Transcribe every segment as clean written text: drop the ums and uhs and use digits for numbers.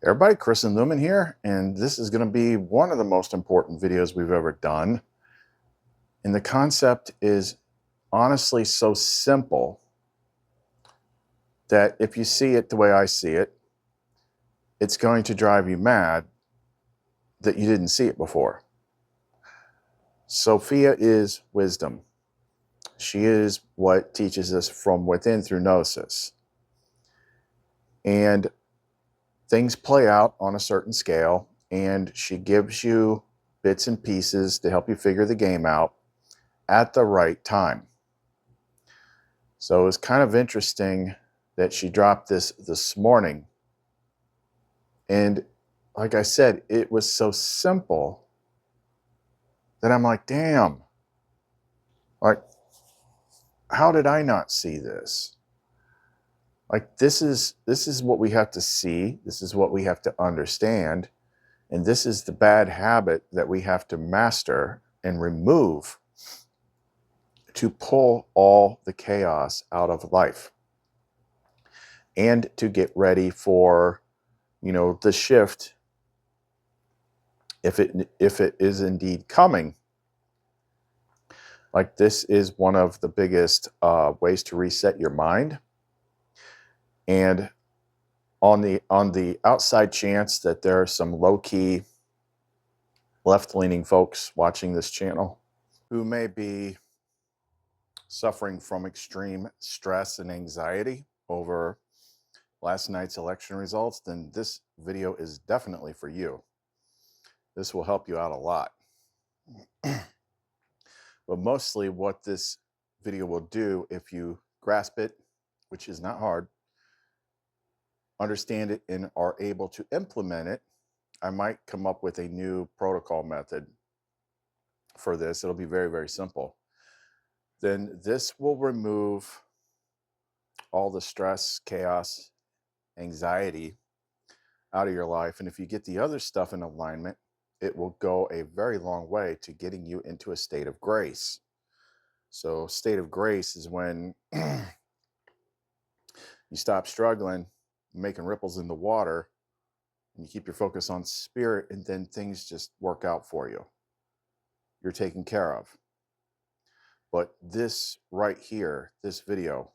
Everybody, Chris and Lumen here, and this is going to be one of the most important videos we've ever done. And the concept is honestly so simple that if you see it the way I see it, it's going to drive you mad that you didn't see it before. Sophia is wisdom. She is what teaches us from within through gnosis. And things play out on a certain scale, and she gives you bits and pieces to help you figure the game out at the right time. So it was kind of interesting that she dropped this morning. And like I said, it was so simple that I'm like, damn, like, how did I not see this? Like this is what we have to see. This is what we have to understand. And this is the bad habit that we have to master and remove to pull all the chaos out of life and to get ready for, the shift if it is indeed coming. Like, this is one of the biggest ways to reset your mind. And on the outside chance that there are some low-key left-leaning folks watching this channel who may be suffering from extreme stress and anxiety over last night's election results, then this video is definitely for you. This will help you out a lot. But mostly what this video will do, if you grasp it, which is not hard, understand it, and are able to implement it, I might come up with a new protocol method for this. It'll be very, very simple. Then this will remove all the stress, chaos, anxiety out of your life. And if you get the other stuff in alignment, it will go a very long way to getting you into a state of grace. So state of grace is when you stop struggling, making ripples in the water, and you keep your focus on spirit, and then things just work out for you. You're taken care of. But this right here, this video,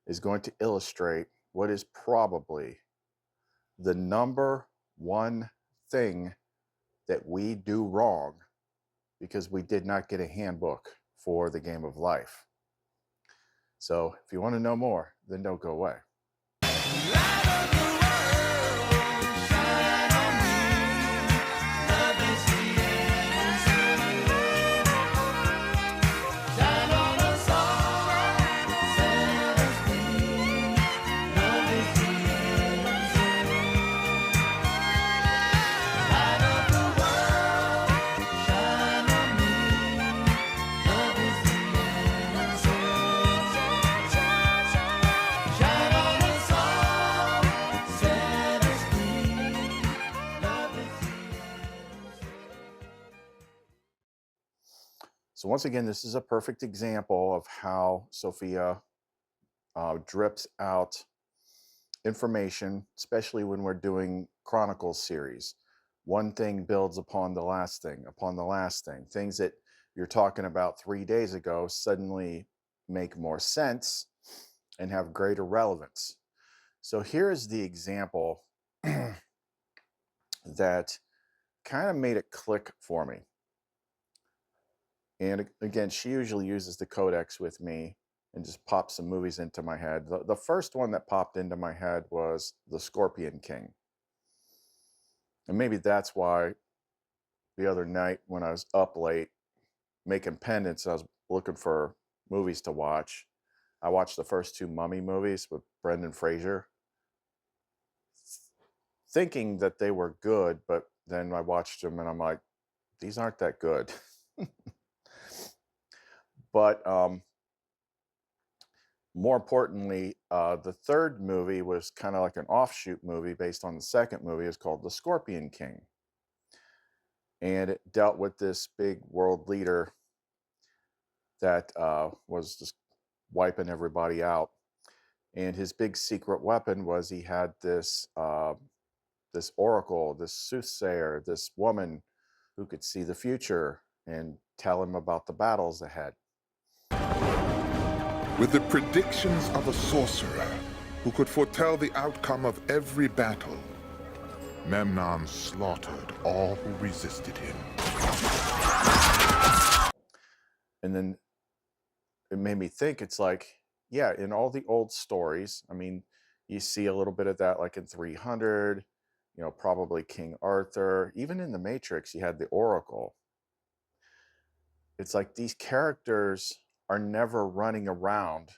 is going to illustrate what is probably the number one thing that we do wrong because we did not get a handbook for the game of life. So if you want to know more, then don't go away. So once again, this is a perfect example of how Sophia drips out information, especially when we're doing Chronicles series. One thing builds upon the last thing, upon the last thing. Things that you're talking about 3 days ago suddenly make more sense and have greater relevance. So here's the example that kind of made it click for me. And again, she usually uses the codex with me and just pops some movies into my head. The first one that popped into my head was The Scorpion King. And maybe that's why the other night when I was up late making pendants, I was looking for movies to watch. I watched the first two Mummy movies with Brendan Fraser, thinking that they were good, but then I watched them and I'm like, these aren't that good. But more importantly, the third movie was kind of like an offshoot movie based on the second movie. It's called The Scorpion King. And it dealt with this big world leader that was just wiping everybody out. And his big secret weapon was he had this this oracle, this soothsayer, this woman who could see the future and tell him about the battles ahead. With the predictions of a sorcerer who could foretell the outcome of every battle, Memnon slaughtered all who resisted him. And then it made me think, it's like, yeah, in all the old stories, I mean, you see a little bit of that like in 300, you know, probably King Arthur. Even in The Matrix, you had the Oracle. It's like these characters are never running around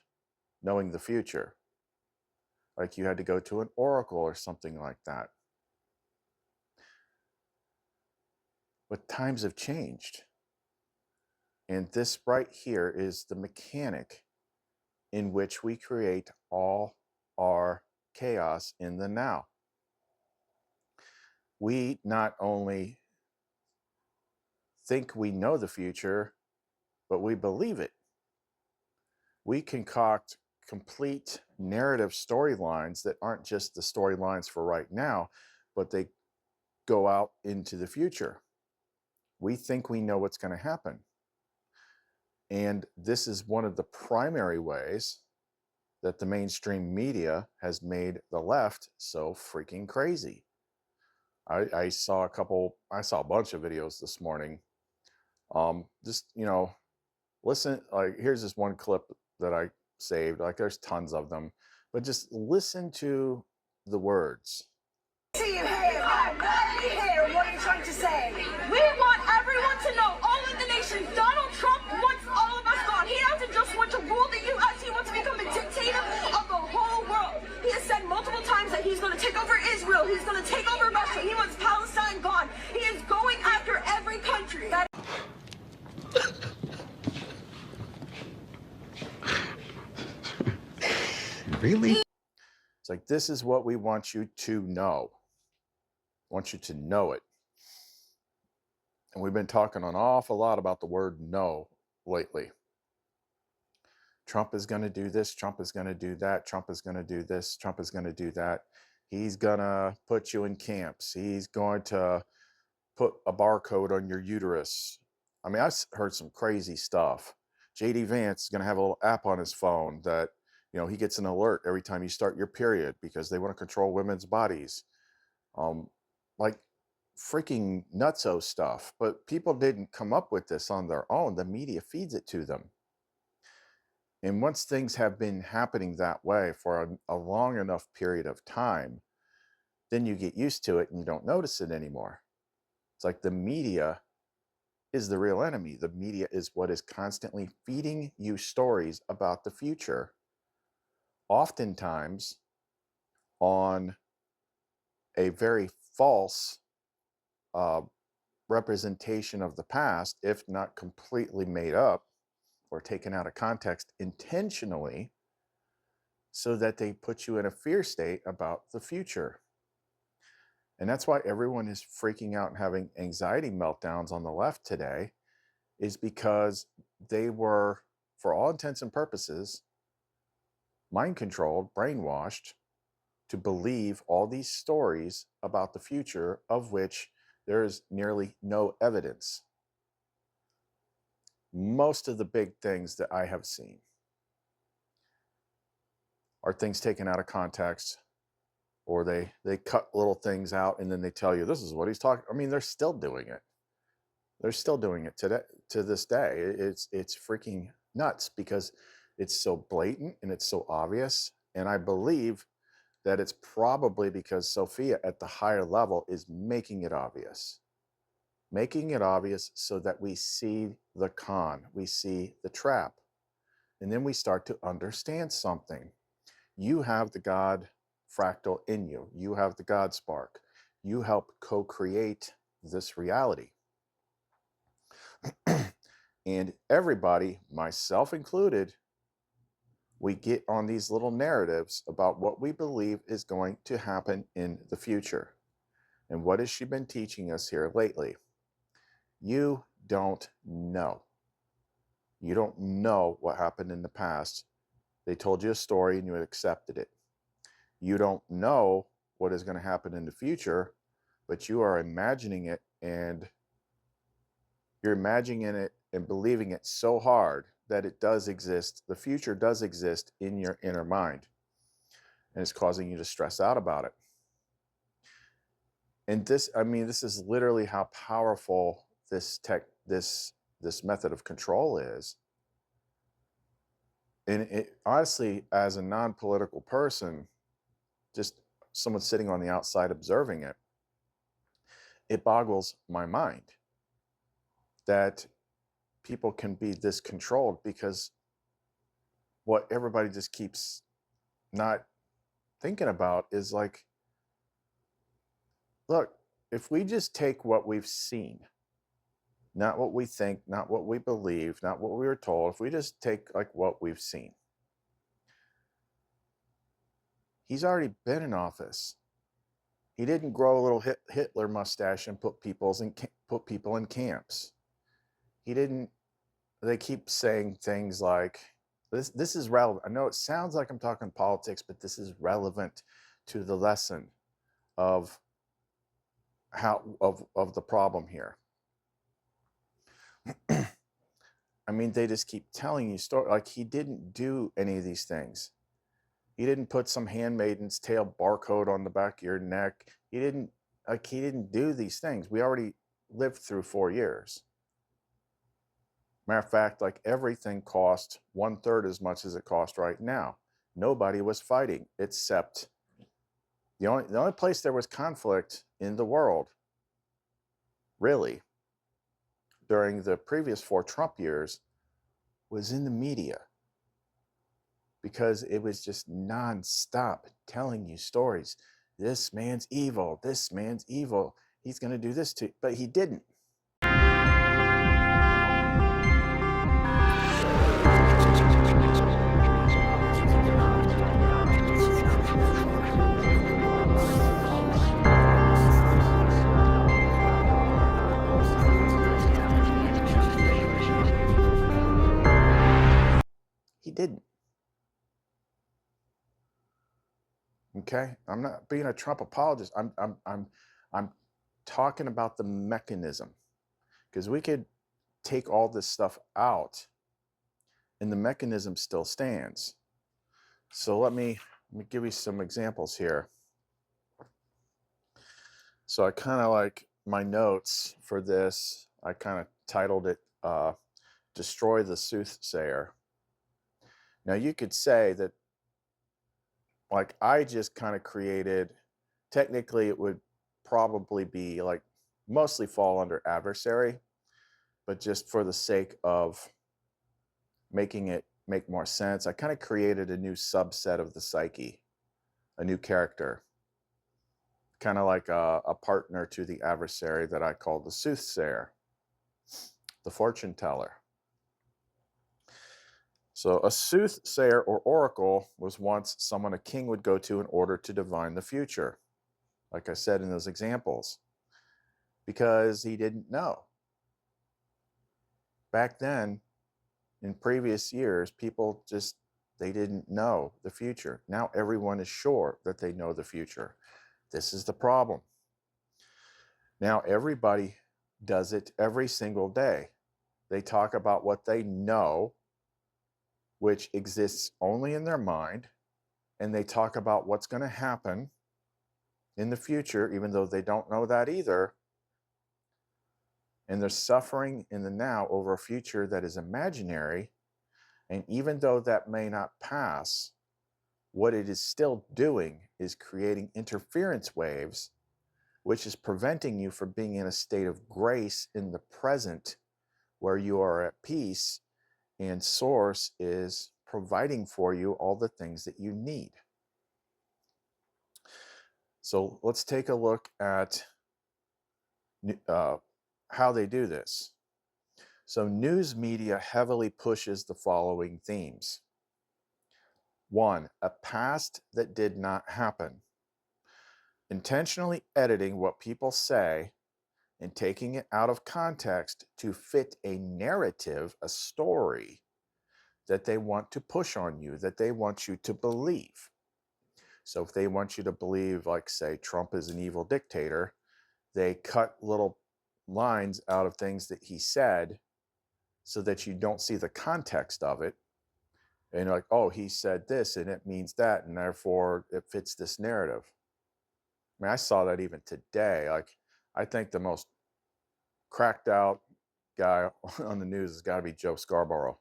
knowing the future. Like you had to go to an oracle or something like that. But times have changed. And this right here is the mechanic in which we create all our chaos in the now. We not only think we know the future, but we believe it. We concoct complete narrative storylines that aren't just the storylines for right now, but they go out into the future. We think we know what's going to happen. And this is one of the primary ways that the mainstream media has made the left so freaking crazy. I saw a bunch of videos this morning. Just, you know, listen, like here's this one clip that I saved. Like there's tons of them, but just listen to the words. See you here. I'm not here. What are you trying to say? We want everyone to know, all of the nations, Donald Trump wants all of us gone. He doesn't just want to rule the U.S. He wants to become a dictator of the whole world. He has said multiple times that he's going to take over Israel. He's going to take over Russia. He wants Palestine gone. He is going after every country. Really? It's like, this is what we want you to know. I want you to know it. And we've been talking an awful lot about the word no lately. Trump is going to do this. Trump is going to do that. Trump is going to do this. Trump is going to do that. He's going to put you in camps. He's going to put a barcode on your uterus. I mean, I've heard some crazy stuff. JD Vance is going to have a little app on his phone that, you know, he gets an alert every time you start your period because they want to control women's bodies. Like freaking nutso stuff. But people didn't come up with this on their own. The media feeds it to them. And once things have been happening that way for a long enough period of time, then you get used to it and you don't notice it anymore. It's like the media is the real enemy. The media is what is constantly feeding you stories about the future, oftentimes on a very false representation of the past, if not completely made up or taken out of context intentionally, so that they put you in a fear state about the future. And that's why everyone is freaking out and having anxiety meltdowns on the left today, is because they were, for all intents and purposes, mind controlled, brainwashed to believe all these stories about the future of which there is nearly no evidence. Most of the big things that I have seen are things taken out of context, or they cut little things out and then they tell you this is what he's talking. I mean, they're still doing it. They're still doing it today, to this day. It's freaking nuts because it's so blatant and it's so obvious. And I believe that it's probably because Sophia at the higher level is making it obvious so that we see the con, we see the trap, and then we start to understand something. You have the God fractal in you. You have the God spark. You help co-create this reality. And everybody, myself included, we get on these little narratives about what we believe is going to happen in the future. And what has she been teaching us here lately? You don't know. You don't know what happened in the past. They told you a story and you accepted it. You don't know what is going to happen in the future, but you are imagining it, and you're imagining it and believing it so hard that it does exist. The future does exist in your inner mind, and it's causing you to stress out about it. And this, I mean, this is literally how powerful this method of control is. And it, honestly, as a non-political person, just someone sitting on the outside observing it, it boggles my mind that people can be this controlled, because what everybody just keeps not thinking about is like, look, if we just take what we've seen, not what we think, not what we believe, not what we were told, if we just take like what we've seen, he's already been in office. He didn't grow a little Hitler mustache and put people in camps. He didn't. They keep saying things like, this is relevant. I know it sounds like I'm talking politics, but this is relevant to the lesson of of the problem here. I mean, they just keep telling you story like he didn't do any of these things. He didn't put some handmaiden's tail barcode on the back of your neck. He didn't do these things. We already lived through 4 years. Matter of fact, like everything cost 1/3 as much as it costs right now. Nobody was fighting, except the only place there was conflict in the world, really, during the previous 4 Trump years, was in the media, because it was just nonstop telling you stories. This man's evil. This man's evil. He's going to do this to you. But he didn't. He didn't. Okay, I'm not being a Trump apologist. I'm talking about the mechanism, because we could take all this stuff out, and the mechanism still stands. So let me give you some examples here. So I kind of like my notes for this. I kind of titled it "Destroy the Soothsayer." Now you could say that, like, I just kind of created, technically it would probably be like mostly fall under adversary, but just for the sake of making it make more sense, I kind of created a new subset of the psyche, a new character, kind of like a partner to the adversary that I call the soothsayer, the fortune teller. So a soothsayer or oracle was once someone a king would go to in order to divine the future, like I said in those examples, because he didn't know. Back then, in previous years, people just, they didn't know the future. Now everyone is sure that they know the future. This is the problem. Now everybody does it every single day. They talk about what they know, which exists only in their mind, and they talk about what's going to happen in the future, even though they don't know that either. And they're suffering in the now over a future that is imaginary. And even though that may not pass, what it is still doing is creating interference waves, which is preventing you from being in a state of grace in the present, where you are at peace and Source is providing for you all the things that you need. So let's take a look at how they do this. So news media heavily pushes the following themes. 1, a past that did not happen. Intentionally editing what people say and taking it out of context to fit a narrative, a story that they want to push on you, that they want you to believe. So if they want you to believe, like, say, Trump is an evil dictator, they cut little lines out of things that he said so that you don't see the context of it. And you're like, oh, he said this and it means that, and therefore it fits this narrative. I mean, I saw that even today. Like, I think the most cracked out guy on the news has got to be Joe Scarborough.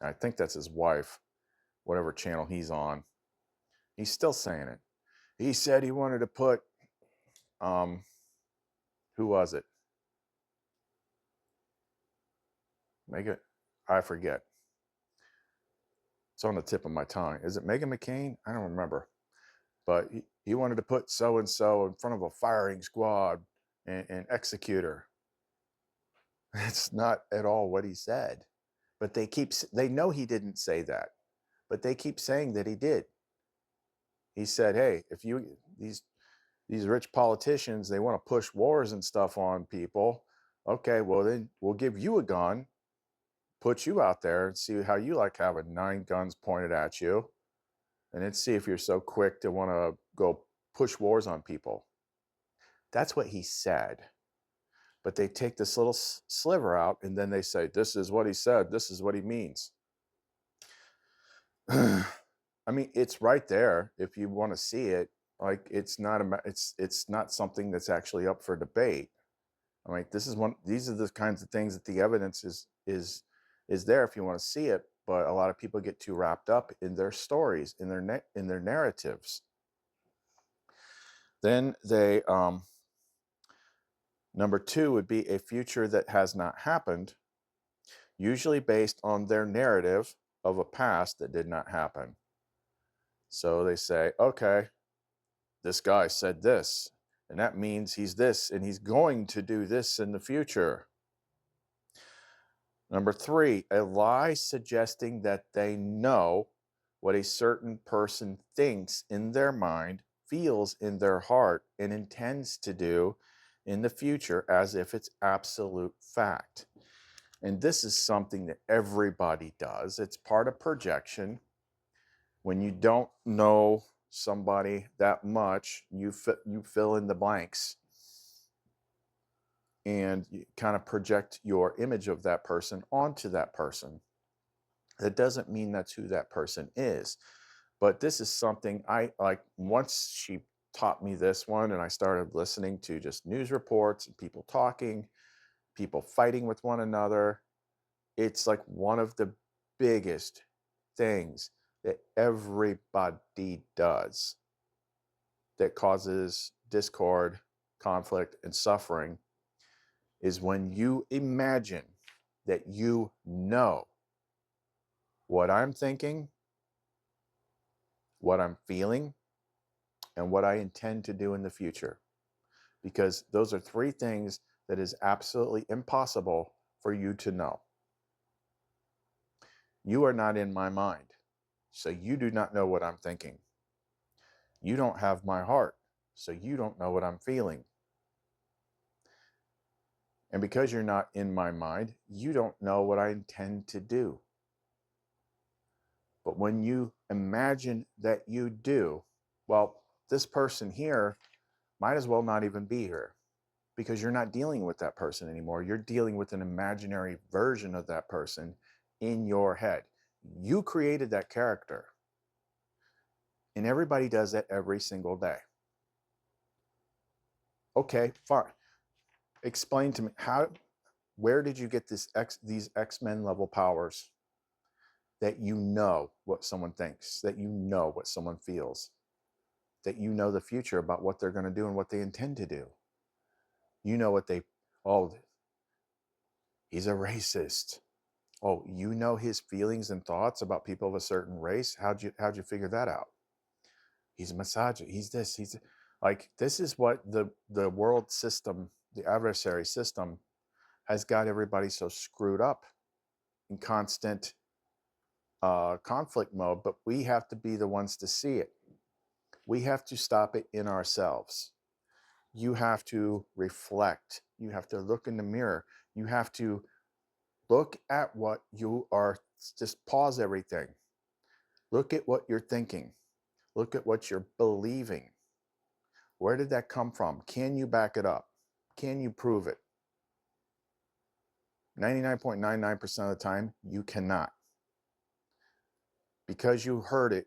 I think that's his wife, whatever channel he's on. He's still saying it. He said he wanted to put, who was it? I forget. It's on the tip of my tongue. Is it Meghan McCain? I don't remember. But he wanted to put so-and-so in front of a firing squad and execute her. It's not at all what he said. But they know he didn't say that. But they keep saying that he did. He said, hey, if these rich politicians, they want to push wars and stuff on people. Okay, well, then we'll give you a gun, put you out there and see how you like having 9 guns pointed at you. And then see if you're so quick to want to go push wars on people. That's what he said. But they take this little sliver out and then they say, this is what he said. This is what he means. I mean, it's right there if you want to see it. Like, it's not something that's actually up for debate. I mean, these are the kinds of things that the evidence is there if you want to see it. But a lot of people get too wrapped up in their stories, in their narratives. Then they, number 2 would be a future that has not happened, usually based on their narrative of a past that did not happen. So they say, okay, this guy said this, and that means he's this, and he's going to do this in the future. Number 3, a lie suggesting that they know what a certain person thinks in their mind, feels in their heart, and intends to do in the future as if it's absolute fact. And this is something that everybody does. It's part of projection. When you don't know somebody that much, you fill in the blanks. And you kind of project your image of that person onto that person. That doesn't mean that's who that person is. But this is something I like. Once she taught me this one and I started listening to just news reports and people talking, people fighting with one another, it's like one of the biggest things that everybody does that causes discord, conflict, and suffering is when you imagine that you know what I'm thinking, what I'm feeling, and what I intend to do in the future. Because those are 3 things that is absolutely impossible for you to know. You are not in my mind, so you do not know what I'm thinking. You don't have my heart, so you don't know what I'm feeling. And because you're not in my mind, you don't know what I intend to do. But when you imagine that you do, well, this person here might as well not even be here because you're not dealing with that person anymore. You're dealing with an imaginary version of that person in your head. You created that character. And everybody does that every single day. Okay, fine. Explain to me where did you get these X-Men level powers that you know what someone thinks, that you know what someone feels, that you know the future about what they're going to do and what they intend to do. You know what he's a racist. Oh, you know his feelings and thoughts about people of a certain race. How'd you figure that out? He's a misogynist. He's this. He's like, this is what the world system, the adversary system, has got everybody so screwed up in constant conflict mode. But we have to be the ones to see it. We have to stop it in ourselves. You have to reflect. You have to look in the mirror. You have to look at what you are. Just pause everything. Look at what you're thinking. Look at what you're believing. Where did that come from? Can you back it up? Can you prove it? 99.99% of the time, you cannot. Because you heard it,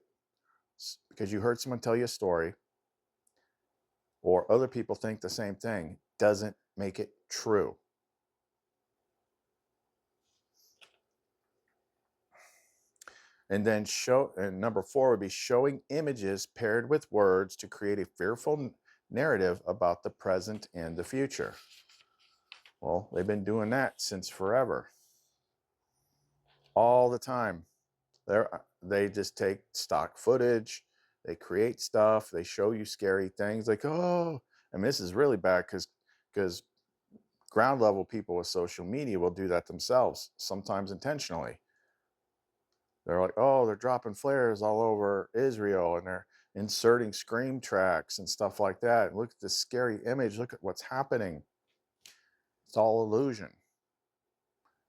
because you heard someone tell you a story, or other people think the same thing, doesn't make it true. And then number 4 would be showing images paired with words to create a fearful narrative about the present and the future. Well, they've been doing that since forever. All the time. They just take stock footage, they create stuff, they show you scary things like, oh, I mean, this is really bad because ground level people with social media will do that themselves, sometimes intentionally. They're like, oh, they're dropping flares all over Israel and they're inserting scream tracks and stuff like that. And look at this scary image. Look at what's happening. It's all illusion.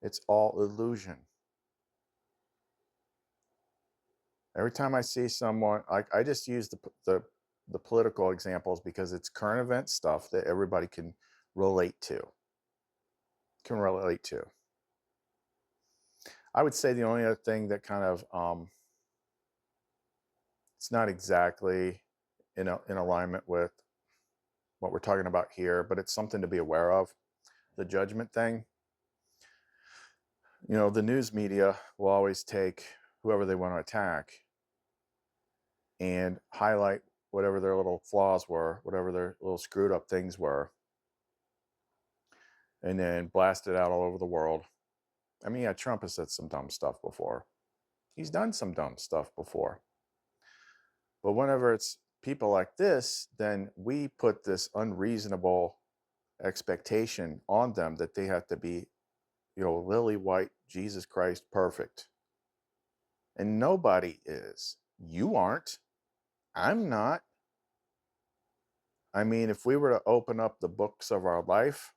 It's all illusion. Every time I see someone, I just use the political examples because it's current event stuff that everybody can relate to. I would say the only other thing that kind of it's not exactly in alignment with what we're talking about here, but it's something to be aware of. The judgment thing. You know, the news media will always take whoever they want to attack and highlight whatever their little flaws were, whatever their little screwed up things were, and then blast it out all over the world. I mean, yeah, Trump has said some dumb stuff before. He's done some dumb stuff before. But whenever it's people like this, then we put this unreasonable expectation on them that they have to be, you know, lily white, Jesus Christ, perfect. And nobody is. You aren't. I'm not. I mean, if we were to open up the books of our life,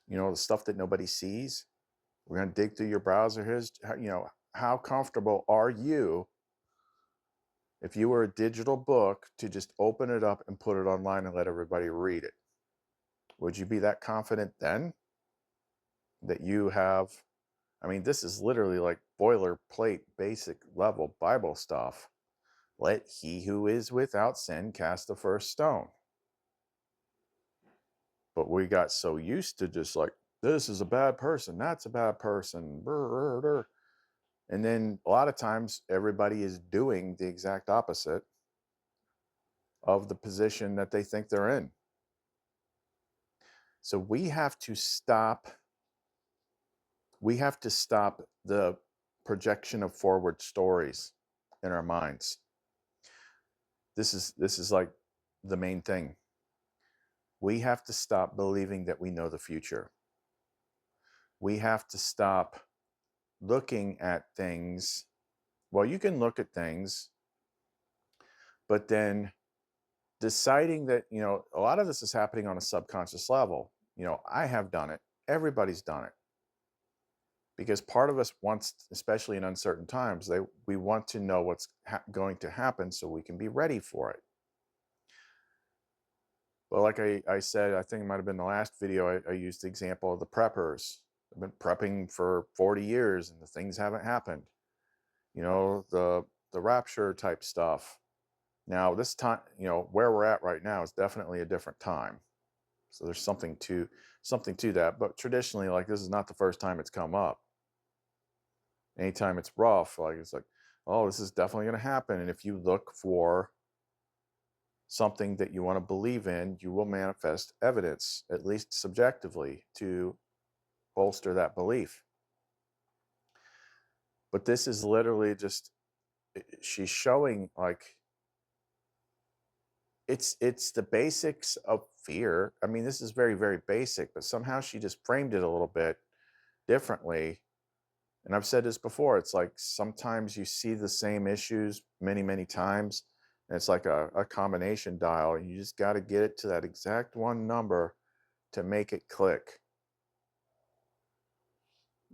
you know, the stuff that nobody sees, we're going to dig through your browser. Here's, you know, how comfortable are you if you were a digital book to just open it up and put it online and let everybody read it? Would you be that confident then that you have? I mean, this is literally like boilerplate, basic level Bible stuff. Let he who is without sin cast the first stone. But we got so used to just like, this is a bad person, that's a bad person. And then a lot of times everybody is doing the exact opposite of the position that they think they're in. So we have to stop the projection of forward stories in our minds. This is like the main thing. We have to stop believing that we know the future. We have to stop looking at things. Well, you can look at things, but then deciding that, you know, a lot of this is happening on a subconscious level. You know, I have done it. Everybody's done it. Because part of us wants, especially in uncertain times, we want to know what's going to happen so we can be ready for it. But like I said, I think it might have been the last video, I used the example of the preppers. I've been prepping for 40 years and the things haven't happened. You know, the rapture type stuff. Now this time, you know, where we're at right now is definitely a different time. So there's something to that. But traditionally, like, this is not the first time it's come up. Anytime it's rough, like, it's like, oh, this is definitely going to happen. And if you look for something that you want to believe in, you will manifest evidence, at least subjectively, to bolster that belief. But this is literally just, she's showing like, it's the basics of fear. I mean, this is very, very basic, but somehow she just framed it a little bit differently. And I've said this before, it's like sometimes you see the same issues many, many times, and it's like a combination dial. You just got to get it to that exact one number to make it click.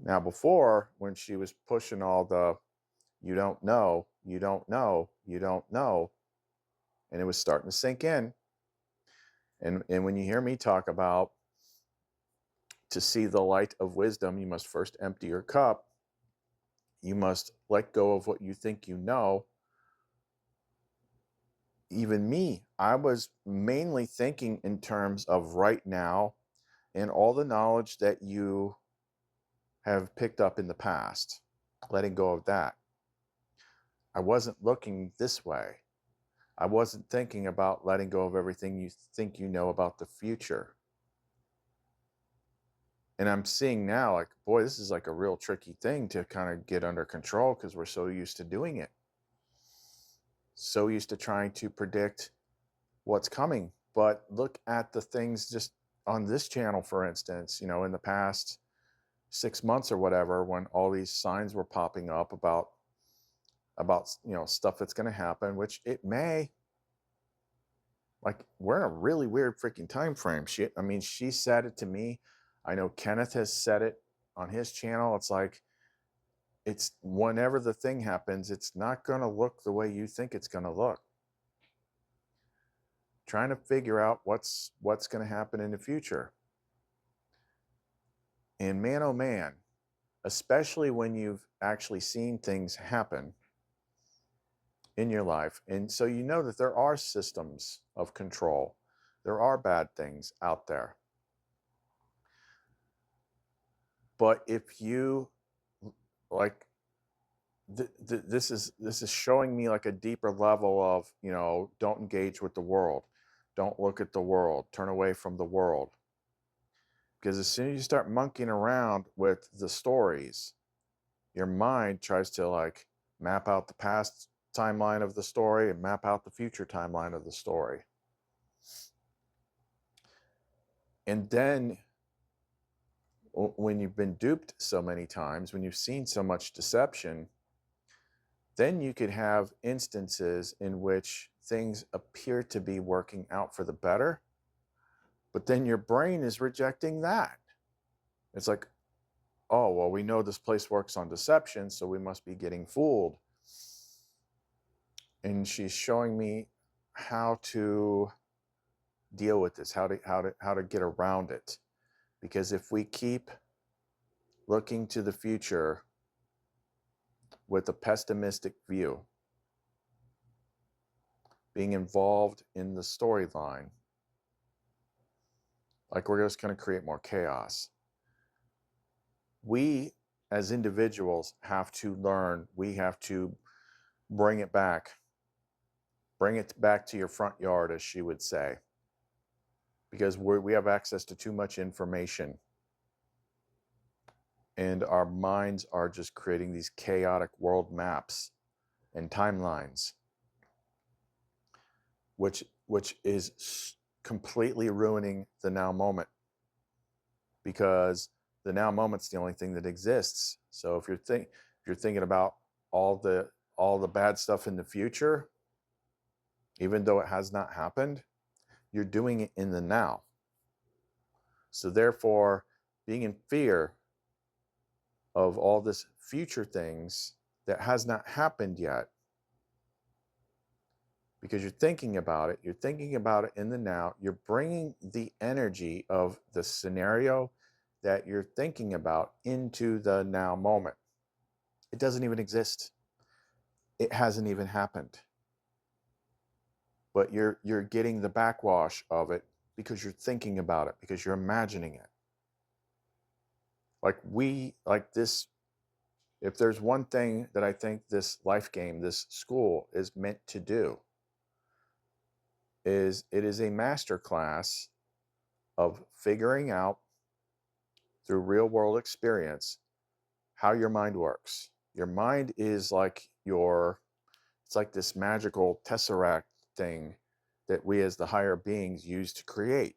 Now, before, when she was pushing all the You don't know, you don't know, you don't know. And it was starting to sink in. And when you hear me talk about to see the light of wisdom, you must first empty your cup. You must let go of what you think you know. Even me, I was mainly thinking in terms of right now and all the knowledge that you have picked up in the past, letting go of that. I wasn't looking this way. I wasn't thinking about letting go of everything you think you know about the future. And I'm seeing now, like, boy, this is like a real tricky thing to kind of get under control because we're so used to doing it. So used to trying to predict what's coming. But look at the things just on this channel, for instance, in the past 6 months or whatever, when all these signs were popping up about stuff that's going to happen, which it may. Like, we're in a really weird freaking time frame. She said it to me. I know Kenneth has said it on his channel. It's like, it's whenever the thing happens, it's not going to look the way you think it's going to look. Trying to figure out what's going to happen in the future. And man, oh man, especially when you've actually seen things happen in your life. And so you know that there are systems of control. There are bad things out there. But if you like, this is showing me like a deeper level of, don't engage with the world. Don't look at the world. Turn away from the world. Because as soon as you start monkeying around with the stories, your mind tries to like map out the past timeline of the story and map out the future timeline of the story. And then when you've been duped so many times, when you've seen so much deception, then you could have instances in which things appear to be working out for the better, but then your brain is rejecting that. It's like, oh, well, we know this place works on deception, so we must be getting fooled. And she's showing me how to deal with this, how to get around it. Because if we keep looking to the future with a pessimistic view, being involved in the storyline, like, we're just going to create more chaos. We, as individuals, have to learn. We have to bring it back. Bring it back to your front yard, as she would say. Because we have access to too much information. And our minds are just creating these chaotic world maps and timelines, which is completely ruining the now moment, because the now moment's the only thing that exists. So if you're thinking about all the bad stuff in the future, even though it has not happened, you're doing it in the now. So therefore, being in fear of all this future things that has not happened yet, because you're thinking about it in the now, you're bringing the energy of the scenario that you're thinking about into the now moment. It doesn't even exist. It hasn't even happened. But you're getting the backwash of it because you're thinking about it, because you're imagining it. Like this, if there's one thing that I think this life game, this school, is meant to do, is it is a master class of figuring out through real world experience how your mind works. Your mind is like it's like this magical tesseract thing that we as the higher beings use to create.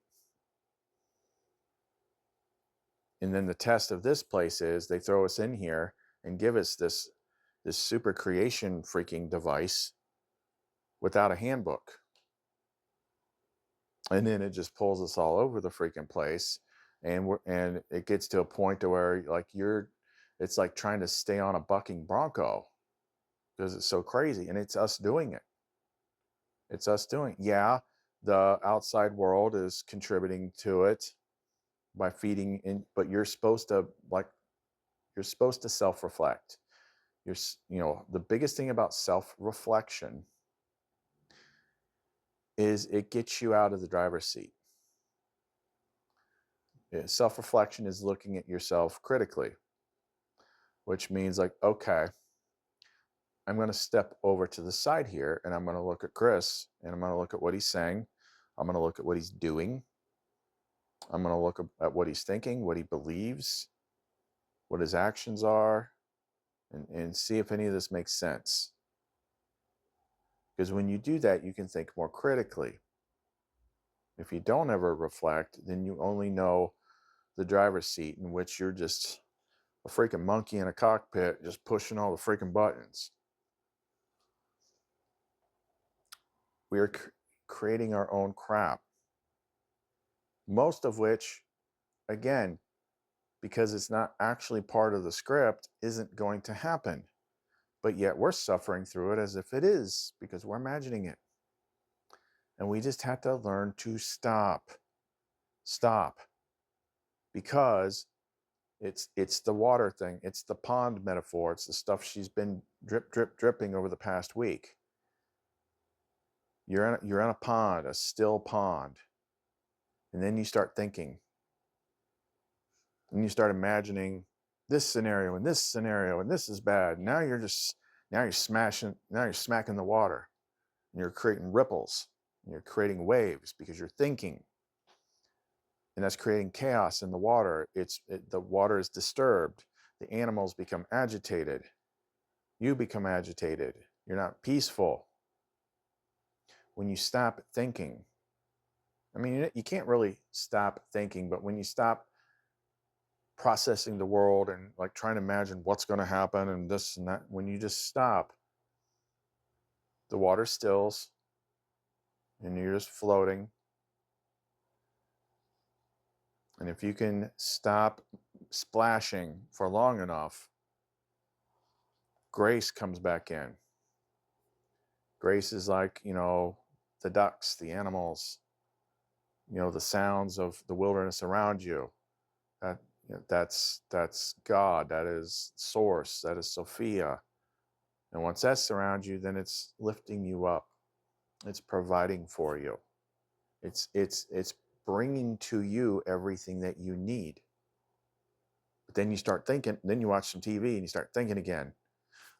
And then the test of this place is they throw us in here and give us this super creation freaking device without a handbook. And then it just pulls us all over the freaking place. And it gets to a point to where, like, it's like trying to stay on a bucking bronco. because it's so crazy, and it's us doing it. It's us doing it. Yeah, the outside world is contributing to it by feeding in, but you're supposed to self-reflect. The biggest thing about self-reflection is it gets you out of the driver's seat. Self-reflection is looking at yourself critically, which means like, okay, I'm going to step over to the side here and I'm going to look at Chris and I'm going to look at what he's saying. I'm going to look at what he's doing. I'm going to look at what he's thinking, what he believes, what his actions are, and see if any of this makes sense. Because when you do that, you can think more critically. If you don't ever reflect, then you only know the driver's seat, in which you're just a freaking monkey in a cockpit just pushing all the freaking buttons. We are creating our own crap. Most of which, again, because it's not actually part of the script, isn't going to happen. But yet we're suffering through it as if it is, because we're imagining it. And we just have to learn to stop. Stop. Because it's the water thing. It's the pond metaphor. It's the stuff she's been dripping over the past week. You're in a pond, a still pond. And then you start thinking. And you start imagining this scenario and this scenario and this is bad. Now you're smacking the water. And you're creating ripples. And you're creating waves because you're thinking. And that's creating chaos in the water. The water is disturbed. The animals become agitated. You become agitated. You're not peaceful. When you stop thinking, I mean, you can't really stop thinking, but when you stop processing the world and like trying to imagine what's going to happen and this and that, when you just stop, the water stills and you're just floating. And if you can stop splashing for long enough, grace comes back in. Grace is like, the ducks, the animals, the sounds of the wilderness around you. That's God. That is Source. That is Sophia. And once that's around you, then it's lifting you up. It's providing for you. It's bringing to you everything that you need. But then you start thinking, then you watch some TV and you start thinking again.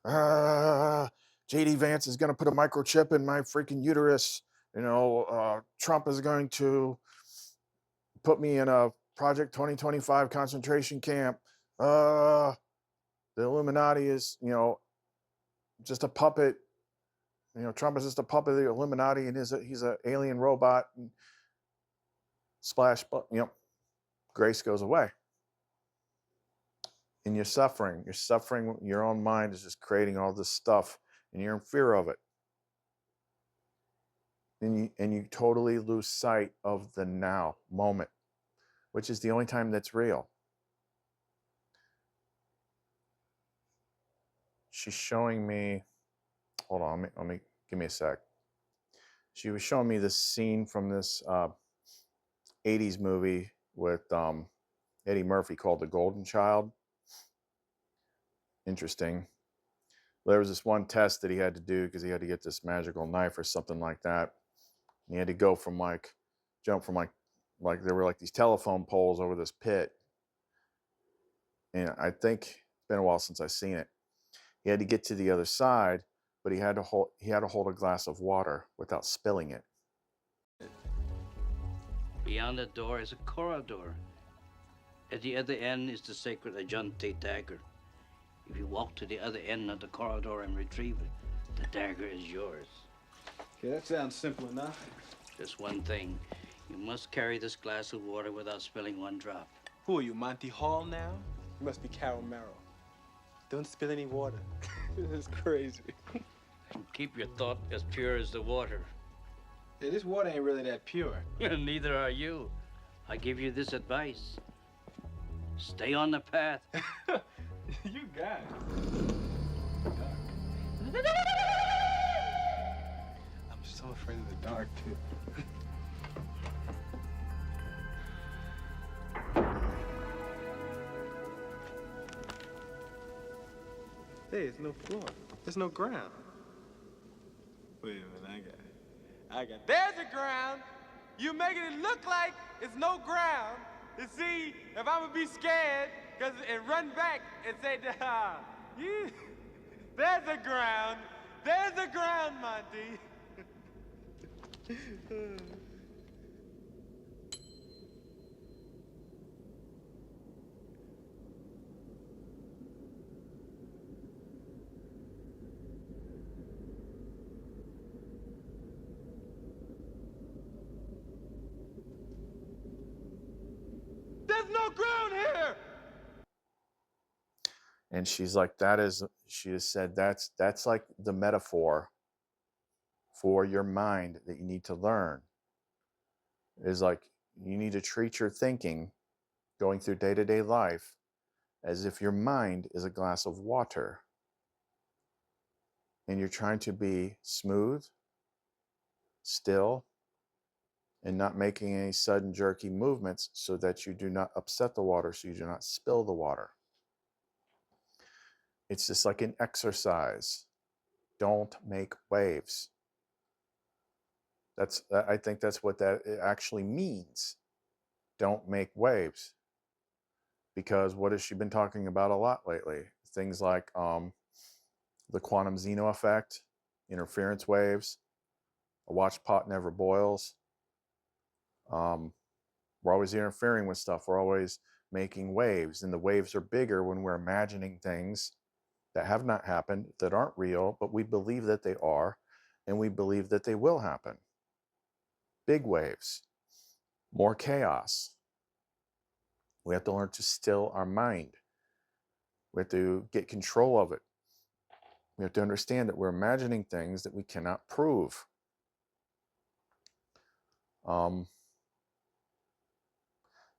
JD Vance is going to put a microchip in my freaking uterus. Trump is going to put me in a Project 2025 concentration camp. The Illuminati is, just a puppet. Trump is just a puppet of the Illuminati and he's an alien robot. And splash, grace goes away. And you're suffering. You're suffering. Your own mind is just creating all this stuff and you're in fear of it. And you totally lose sight of the now moment, which is the only time that's real. She's showing me, hold on, give me a sec. She was showing me this scene from this 80s movie with Eddie Murphy called The Golden Child. Interesting. There was this one test that he had to do because he had to get this magical knife or something like that. And he had to go from jump from there were these telephone poles over this pit. And I think it's been a while since I've seen it. He had to get to the other side, but he had to hold a glass of water without spilling it. Beyond the door is a corridor. At the other end is the sacred Ajante dagger. If you walk to the other end of the corridor and retrieve it, the dagger is yours. Okay, that sounds simple enough. Just one thing. You must carry this glass of water without spilling one drop. Who are you, Monty Hall now? You must be Carol Merrill. Don't spill any water. This is crazy. And keep your thought as pure as the water. Yeah, this water ain't really that pure. Neither are you. I give you this advice. Stay on the path. You got it. I'm so afraid of the dark, too. There's no floor. There's no ground. Wait a minute, I got it. There's a ground! You making it look like it's no ground to see if I'm gonna be scared and run back and say, yeah, there's a ground. There's a ground, Monty. There's no ground here! And she's like, she has said, that's like the metaphor for your mind that you need to learn. Is like, you need to treat your thinking going through day-to-day life as if your mind is a glass of water. And you're trying to be smooth, still, and not making any sudden jerky movements so that you do not upset the water, so you do not spill the water. It's just like an exercise. Don't make waves. I think that's what that actually means. Don't make waves. Because what has she been talking about a lot lately? Things like the quantum Zeno effect, interference waves, a watch pot never boils. We're always interfering with stuff. We're always making waves, and the waves are bigger when we're imagining things that have not happened, that aren't real, but we believe that they are, and we believe that they will happen. Big waves, more chaos. We have to learn to still our mind. We have to get control of it. We have to understand that we're imagining things that we cannot prove. What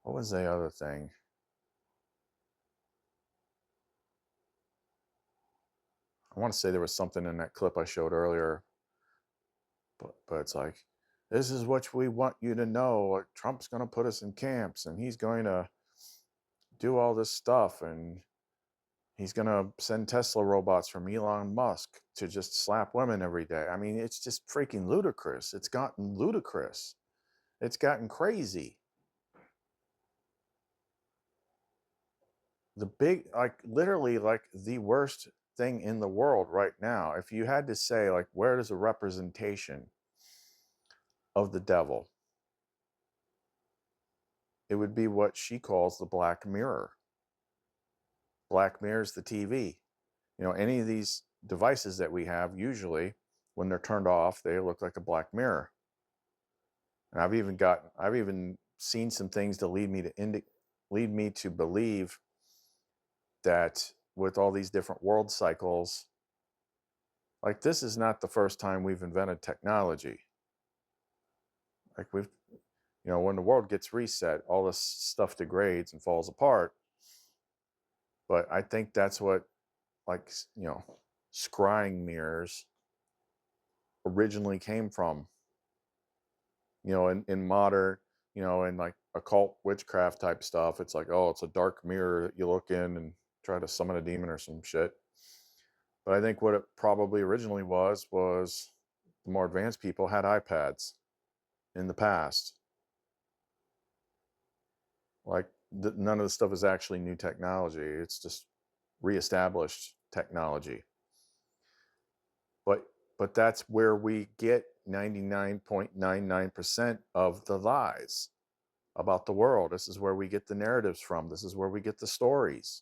was the other thing? I want to say there was something in that clip I showed earlier, but it's like, this is what we want you to know. Like, Trump's going to put us in camps, and he's going to do all this stuff, and he's going to send Tesla robots from Elon Musk to just slap women every day. I mean, it's just freaking ludicrous. It's gotten ludicrous. It's gotten crazy. The big, like, literally, like, the worst thing in the world right now, if you had to say, like, where is a representation of the devil, it would be what she calls the Black Mirror. Black Mirror is the TV. You know, any of these devices that we have, usually when they're turned off, they look like a black mirror. And I've even seen some things to lead me to believe that with all these different world cycles, like, this is not the first time we've invented technology. Like, when the world gets reset, all this stuff degrades and falls apart. But I think that's what, like, scrying mirrors originally came from. In modern, in like occult witchcraft type stuff, it's like, oh, it's a dark mirror that you look in and try to summon a demon or some shit. But I think what it probably originally was the more advanced people had iPads in the past. Like, none of the stuff is actually new technology. It's just reestablished technology. But that's where we get 99.99% of the lies about the world. This is where we get the narratives from. This is where we get the stories.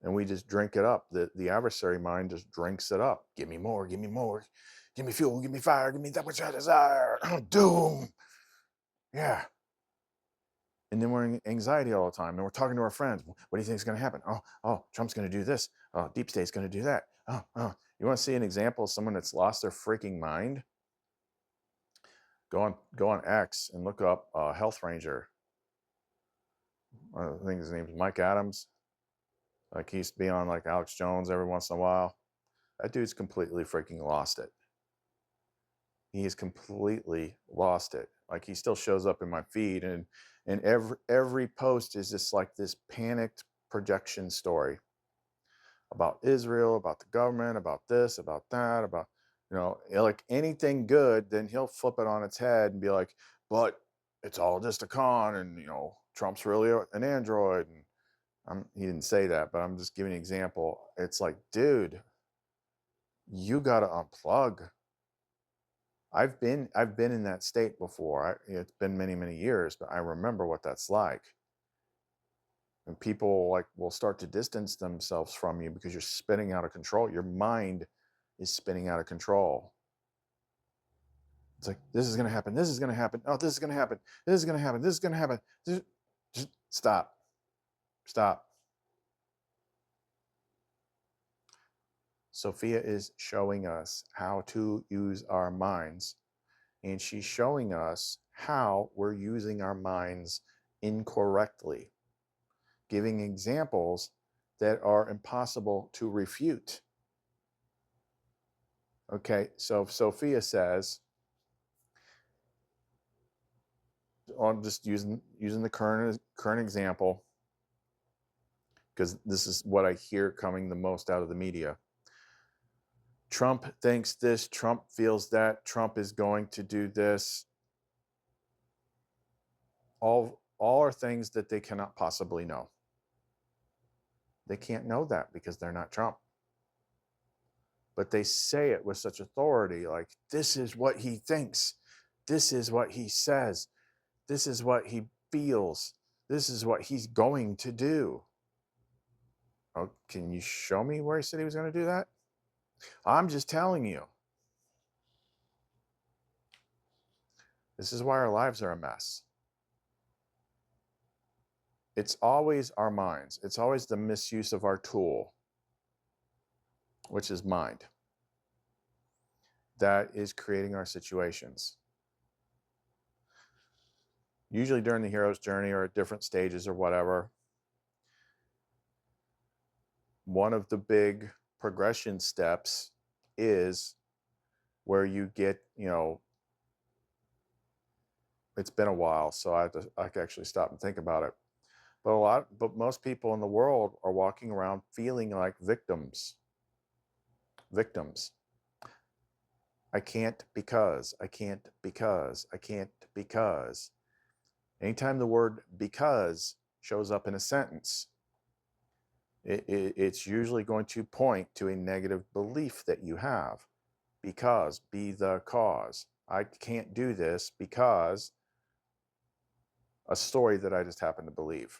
And we just drink it up. The adversary mind just drinks it up. Give me more, give me more. Give me fuel, give me fire, give me that which I desire. Doom. Yeah. And then we're in anxiety all the time. And we're talking to our friends. What do you think is going to happen? Oh, Trump's going to do this. Oh, Deep State's going to do that. Oh. You want to see an example of someone that's lost their freaking mind? Go on X and look up Health Ranger. I think his name's Mike Adams. Like, he used to be on like Alex Jones every once in a while. That dude's completely freaking lost it. He has completely lost it. Like, he still shows up in my feed, and every post is just like this panicked projection story about Israel, about the government, about this, about that, about, like anything good, then he'll flip it on its head and be like, but it's all just a con, and Trump's really an android. And he didn't say that, but I'm just giving an example. It's like, dude, you got to unplug. I've been in that state before. It's been many, many years, but I remember what that's like. And people like will start to distance themselves from you because you're spinning out of control. Your mind is spinning out of control. It's like, this is going to happen. This is going to happen. Oh, this is going to happen. This is going to happen. This is going to happen. Just stop. Stop. Sophia is showing us how to use our minds, and she's showing us how we're using our minds incorrectly, giving examples that are impossible to refute. Okay, so Sophia says, I'm just using the current example because this is what I hear coming the most out of the media. Trump thinks this, Trump feels that, Trump is going to do this. All are things that they cannot possibly know. They can't know that because they're not Trump. But they say it with such authority, like, this is what he thinks. This is what he says. This is what he feels. This is what he's going to do. Oh, can you show me where he said he was going to do that? I'm just telling you. This is why our lives are a mess. It's always our minds. It's always the misuse of our tool, which is mind, that is creating our situations. Usually during the hero's journey or at different stages or whatever, one of the big progression steps is where you get, it's been a while, so I can actually stop and think about it. But most people in the world are walking around feeling like victims. Victims. I can't because. Anytime the word because shows up in a sentence, it's usually going to point to a negative belief that you have. Because, be the cause. I can't do this because a story that I just happen to believe.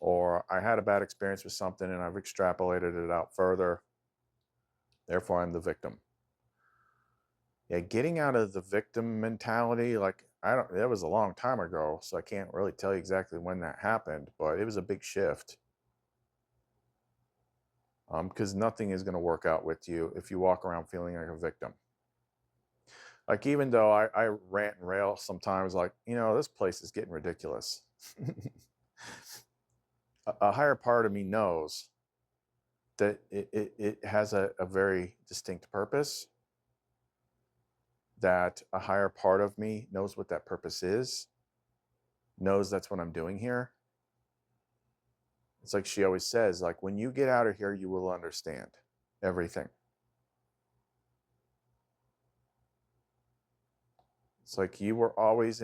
Or I had a bad experience with something and I've extrapolated it out further. Therefore, I'm the victim. Yeah, getting out of the victim mentality, like, that was a long time ago, so I can't really tell you exactly when that happened, but it was a big shift. Because nothing is going to work out with you if you walk around feeling like a victim. Like, even though I rant and rail sometimes, like, this place is getting ridiculous. A higher part of me knows that it has a very distinct purpose, that a higher part of me knows what that purpose is, knows that's what I'm doing here. It's like she always says, like, when you get out of here, you will understand everything. It's like you always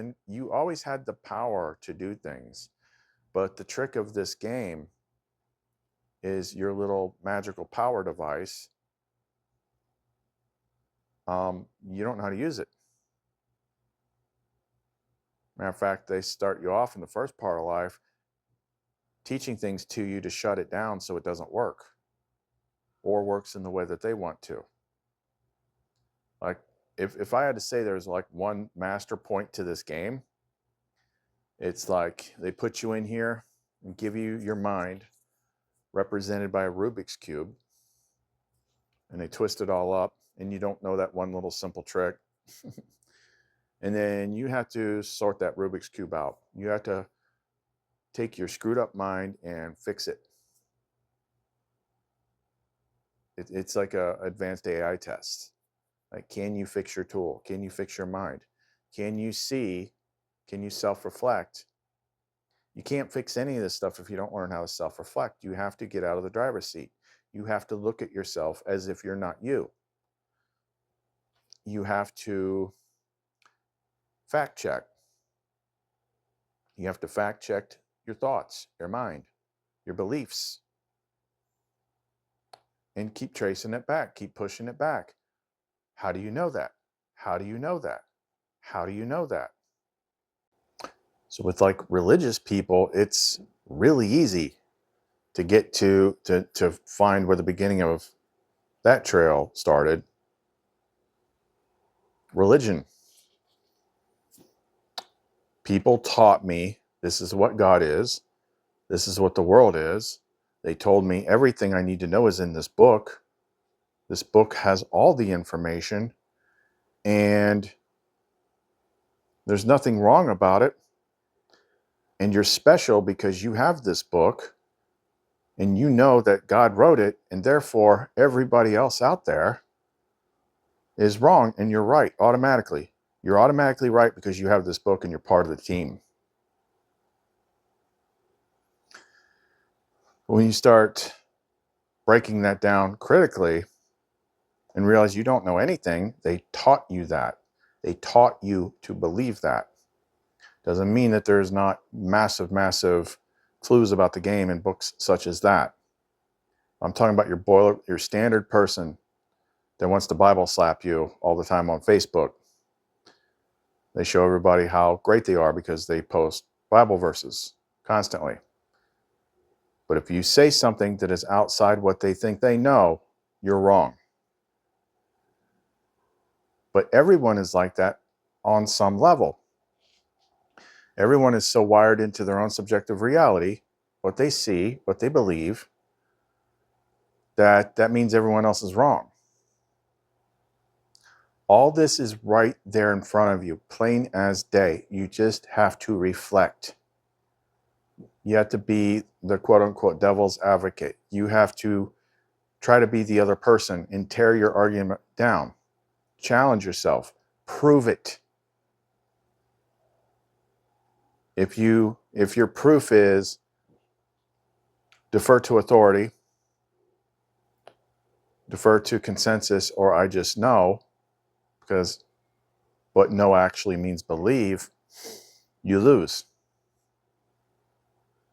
had the power to do things. But the trick of this game is your little magical power device. You don't know how to use it. Matter of fact, they start you off in the first part of life teaching things to you to shut it down so it doesn't work, or works in the way that they want to. Like, if I had to say there's like one master point to this game, it's like they put you in here and give you your mind represented by a Rubik's Cube, and they twist it all up, and you don't know that one little simple trick. And then you have to sort that Rubik's Cube out. You have to take your screwed up mind and fix it. It's like a advanced AI test. Like, can you fix your tool? Can you fix your mind? Can you see? Can you self-reflect? You can't fix any of this stuff if you don't learn how to self-reflect. You have to get out of the driver's seat. You have to look at yourself as if you're not you. You have to fact check. You have to fact check your thoughts, your mind, your beliefs, and keep tracing it back, keep pushing it back. How do you know that? How do you know that? How do you know that? So with like religious people, it's really easy to get to find where the beginning of that trail started. Religion. People taught me this is what God is. This is what the world is. They told me everything I need to know is in this book. This book has all the information, and there's nothing wrong about it. And you're special because you have this book, and you know that God wrote it, and therefore everybody else out there is wrong, and you're right automatically. You're automatically right because you have this book and you're part of the team. When you start breaking that down critically and realize you don't know anything, they taught you that. They taught you to believe that. Doesn't mean that there's not massive, massive clues about the game in books such as that. I'm talking about your standard person that wants to Bible slap you all the time on Facebook. They show everybody how great they are because they post Bible verses constantly. But if you say something that is outside what they think they know, you're wrong. But everyone is like that on some level. Everyone is so wired into their own subjective reality, what they see, what they believe, that means everyone else is wrong. All this is right there in front of you, plain as day. You just have to reflect. You have to be the quote-unquote devil's advocate. You have to try to be the other person and tear your argument down. Challenge yourself. Prove it. If your proof is defer to authority, defer to consensus, or I just know, because what know actually means believe, you lose.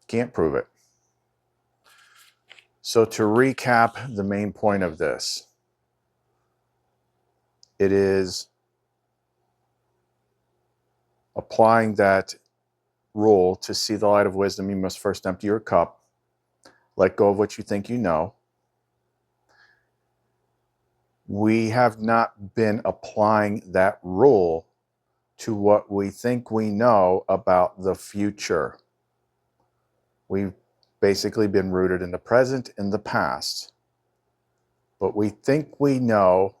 Can't prove it. So to recap the main point of this, it is applying that rule to see the light of wisdom. You must first empty your cup, let go of what you think you know. We have not been applying that rule to what we think we know about the future. We've basically been rooted in the present and the past. But we think we know,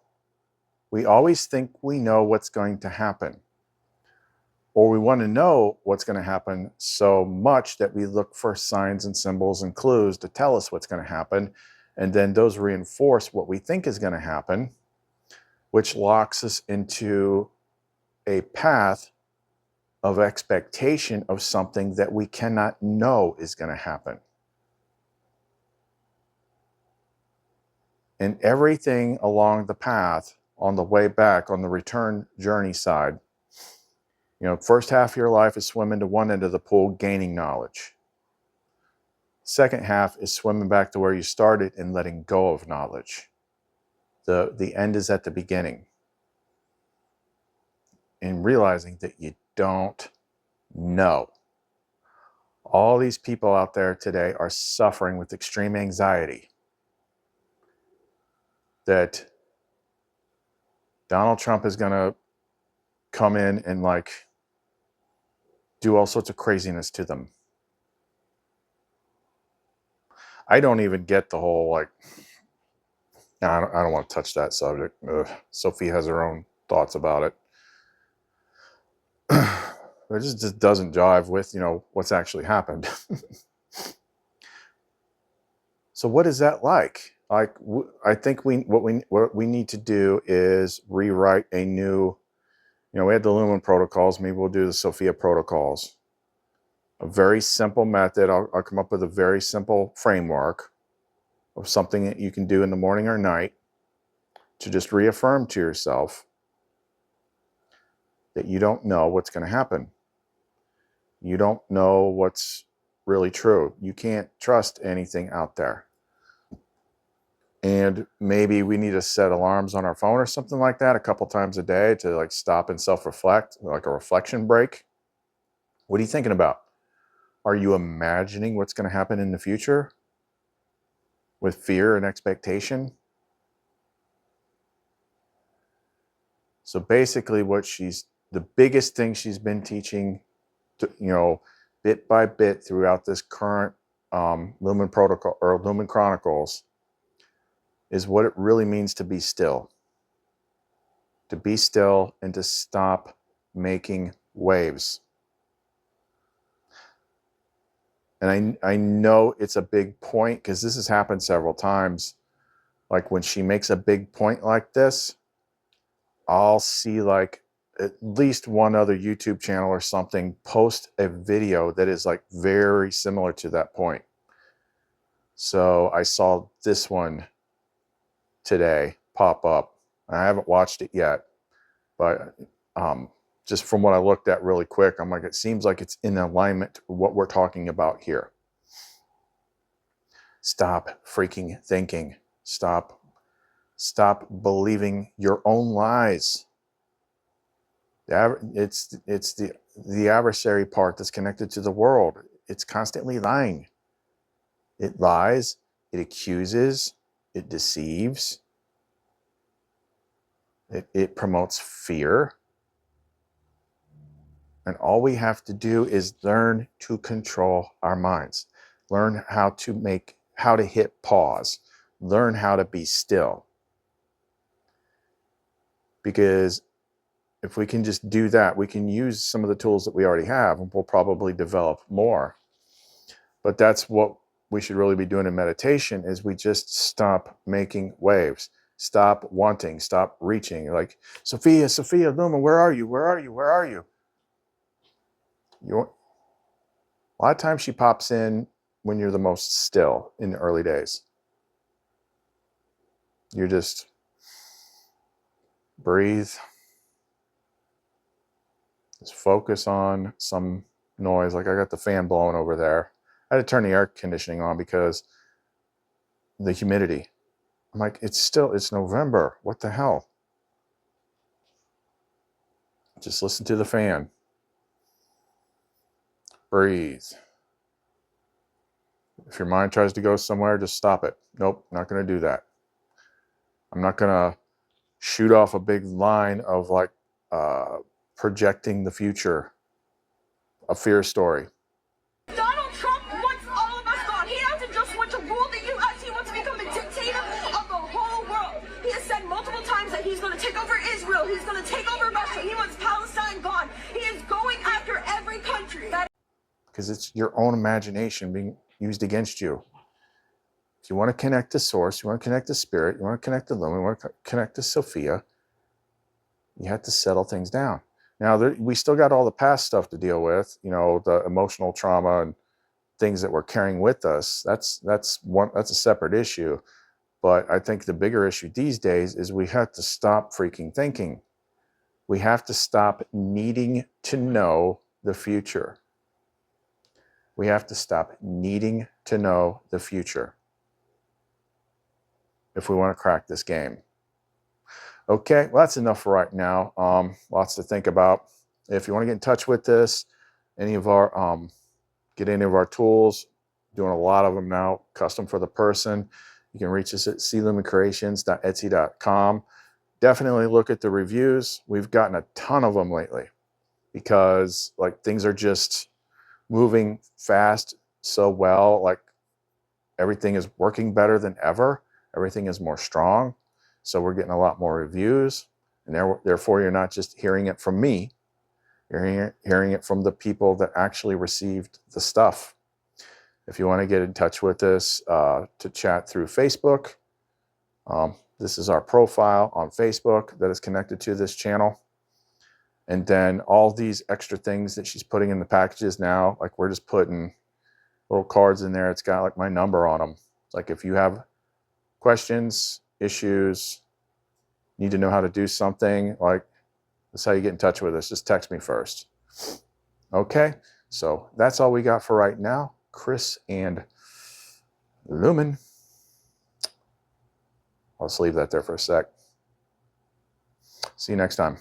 we always think we know what's going to happen. Or we want to know what's going to happen so much that we look for signs and symbols and clues to tell us what's going to happen. And then those reinforce what we think is going to happen, which locks us into a path of expectation of something that we cannot know is going to happen. And everything along the path, on the way back, on the return journey side, first half of your life is swimming to one end of the pool, gaining knowledge. Second half is swimming back to where you started and letting go of knowledge. The end is at the beginning. And realizing that you don't know. All these people out there today are suffering with extreme anxiety that Donald Trump is going to come in and do all sorts of craziness to them. I don't even get the whole I don't want to touch that subject. Sophia has her own thoughts about it. It just doesn't jive with, what's actually happened. So what is that like? Like I think what we need to do is rewrite a new, we had the Lumen protocols. Maybe we'll do the Sophia protocols. A very simple method. I'll come up with a very simple framework of something that you can do in the morning or night to just reaffirm to yourself that you don't know what's going to happen. You don't know what's really true. You can't trust anything out there. And maybe we need to set alarms on our phone or something like that a couple times a day to like stop and self-reflect, like a reflection break. What are you thinking about? Are you imagining what's going to happen in the future with fear and expectation? So basically the biggest thing she's been teaching, bit by bit throughout this current Lumen protocol or Lumen Chronicles is what it really means to be still. To be still and to stop making waves. And I know it's a big point because this has happened several times. Like when she makes a big point like this, I'll see like at least one other YouTube channel or something post a video that is like very similar to that point. So I saw this one today pop up. I haven't watched it yet, but just from what I looked at really quick, I'm like, it seems like it's in alignment with what we're talking about here. Stop freaking thinking. Stop believing your own lies. It's the adversary part that's connected to the world. It's constantly lying. It lies, it accuses, it deceives, it promotes fear. And all we have to do is learn to control our minds. Learn how to hit pause. Learn how to be still. Because if we can just do that, we can use some of the tools that we already have, and we'll probably develop more. But that's what we should really be doing in meditation, is we just stop making waves. Stop wanting, stop reaching. Like, Sophia, Lumen, where are you? Where are you? Where are you? A lot of times she pops in when you're the most still in the early days. You just breathe. Just focus on some noise. Like I got the fan blowing over there. I had to turn the air conditioning on because the humidity. I'm like, it's November. What the hell? Just listen to the fan. Breathe. If your mind tries to go somewhere, just stop it. Nope, not going to do that. I'm not going to shoot off a big line of like projecting the future, a fear story. Donald Trump wants all of us gone. He doesn't just want to rule the U.S. He wants to become a dictator of the whole world. He has said multiple times that he's going to take over Israel. He's going to take over Russia. He wants Palestine gone. He is going after every country. Because it's your own imagination being used against you. If you want to connect to Source, you want to connect to Spirit, you want to connect to Lumen, you want to connect to Sophia, you have to settle things down. Now, we still got all the past stuff to deal with, the emotional trauma and things that we're carrying with us. That's a separate issue. But I think the bigger issue these days is we have to stop freaking thinking. We have to stop needing to know the future. We have to stop needing to know the future if we want to crack this game. Okay, well, that's enough for right now. Lots to think about. If you want to get in touch with us, get any of our tools, doing a lot of them now, custom for the person. You can reach us at clumencreations.etsy.com. Definitely look at the reviews. We've gotten a ton of them lately because like things are just moving fast so well. Like everything is working better than ever. Everything is more strong. So we're getting a lot more reviews. And therefore, you're not just hearing it from me. You're hearing it from the people that actually received the stuff. If you want to get in touch with us to chat through Facebook, This is our profile on Facebook that is connected to this channel. And then all these extra things that she's putting in the packages now, like we're just putting little cards in there. It's got like my number on them. It's like if you have questions, issues, need to know how to do something, like that's how you get in touch with us. Just text me first. Okay, so that's all we got for right now. Chris and Lumen. I'll just leave that there for a sec. See you next time.